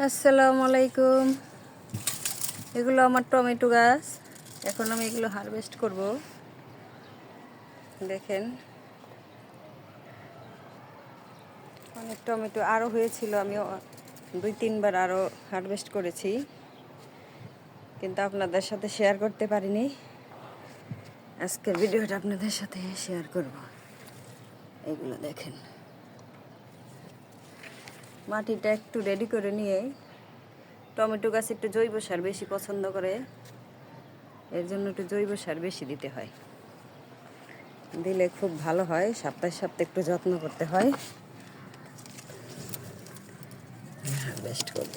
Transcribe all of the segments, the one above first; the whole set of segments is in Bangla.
আসসালামু আলাইকুম। এগুলো আমার টমেটো গাছ। এখন আমি এগুলো হারভেস্ট করব। দেখেন, অনেক টমেটো আরও হয়েছিল। আমি 2-3 বার আরও হারভেস্ট করেছি, কিন্তু আপনাদের সাথে শেয়ার করতে পারিনি। আজকের ভিডিওটা আপনাদের সাথে শেয়ার করব। এগুলো দেখেন, মাটিটা একটু রেডি করে নিয়ে, টমেটো গাছ একটু জৈব সার বেশি পছন্দ করে, এর জন্য একটু জৈব সার বেশি দিতে হয়। দিলে খুব ভালো হয়। সপ্তাহে সপ্তাহে একটু যত্ন করতে হয়। হারভেস্ট করব।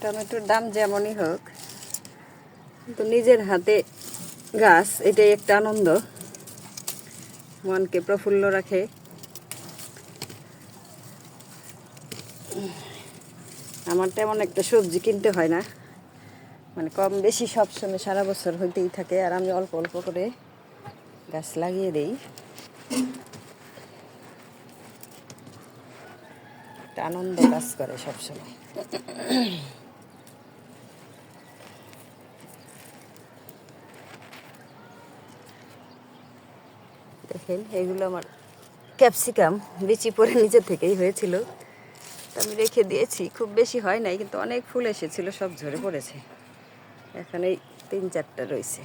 টমেটোর দাম যেমনই হোক, কিন্তু নিজের হাতে গাছ, এটাই একটা আনন্দ, মনকে প্রফুল্ল রাখে। আমার তেমন একটা সবজি কিনতে হয় না, মানে কম বেশি সবসময় সারা বছর হইতেই থাকে। আর আমি অল্প অল্প করে গাছ লাগিয়ে দেই। একটা আনন্দ কাজ করে সবসময়। দেখেন, এগুলো আমার ক্যাপসিকাম, বিচি পরে নিচে থেকেই হয়েছিল, তা আমি রেখে দিয়েছি। খুব বেশি হয় নাই, কিন্তু অনেক ফুল এসেছিল, সব ঝরে পড়েছে। এখন এই 3-4টা রয়েছে।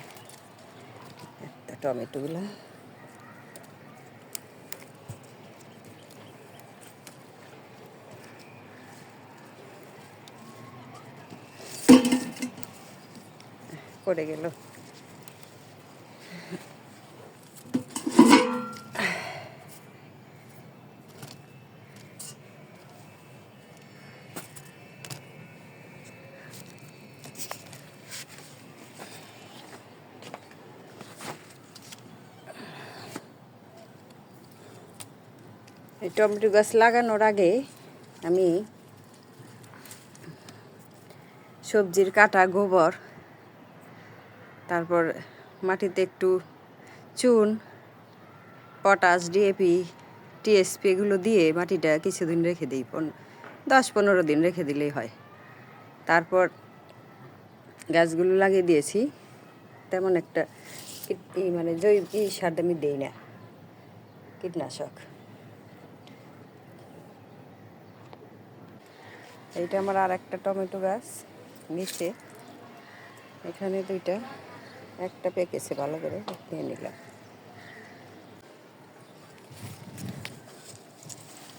একটা টমেটোগুলো পড়ে গেল। এই টমেটো গাছ লাগানোর আগে আমি সবজির কাটা গোবর, তারপর মাটিতে একটু চুন, পটাশ, ডিএপি, টিএসপি এগুলো দিয়ে মাটিটা কিছুদিন রেখে দিই। 10-15 দিন রেখে দিলেই হয়। তারপর গাছগুলো লাগিয়ে দিয়েছি। তেমন একটা মানে জৈব সার আমি দিই না, কীটনাশক। এইটা আমার আর একটা টমেটো গাছ নিচে, এখানে 2টা, একটা পেকেছে ভালো করে, নিয়ে নিলাম।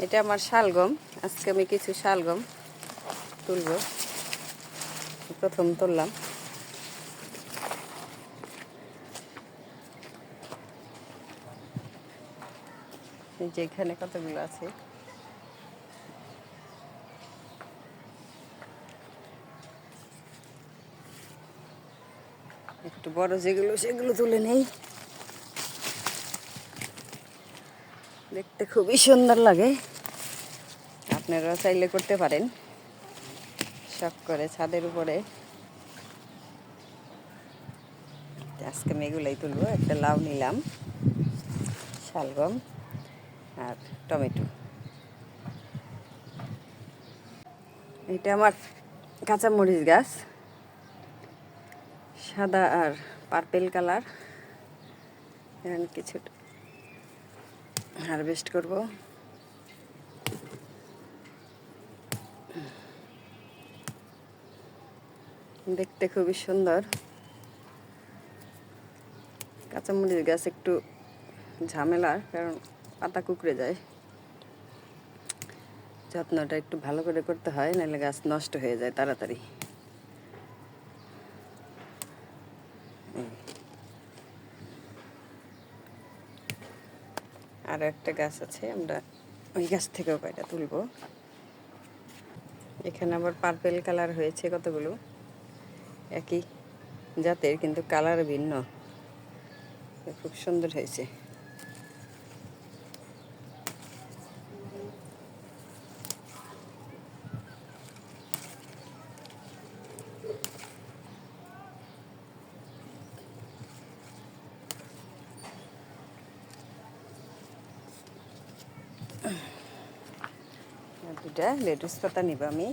এটা আমার শালগম। আজকে আমি কিছু শালগম তুলব, প্রথম তুললাম। এই যে এখানে কতগুলো আছে। একটু বড় যেগুলো সেগুলো তুলে নেই। দেখতে খুবই সুন্দর লাগে। আপনারা চাইলে করতে পারেন, শখ করে ছাদের উপরে। আজকে আমি এগুলাই তুলবো। একটা লাউ নিলাম, শালগম আর টমেটো। এটা আমার কাঁচামরিচ গাছ, সাদা আর পার্পেল কালার। এখন কিছুটা হারভেস্ট করব। দেখতে খুবই সুন্দর। কাঁচামরিচ গাছ একটু ঝামেলার, কারণ পাতা কুকড়ে যায়। যত্নটা একটু ভালো করে করতে হয়, নাহলে গাছ নষ্ট হয়ে যায় তাড়াতাড়ি। আর একটা গাছ আছে, আমরা ওই গাছ থেকেও কয়টা তুলব। এখানে আবার পার্পেল কালার হয়েছে কতগুলো, একই জাতের কিন্তু কালার ভিন্ন, খুব সুন্দর হয়েছে। দুটা লেটুস পাতা নিব আমি,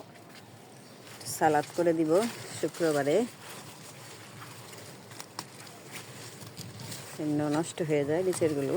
সালাদ করে দিব শুক্রবারে, এমনি নষ্ট হয়ে যায় নিচেরগুলো।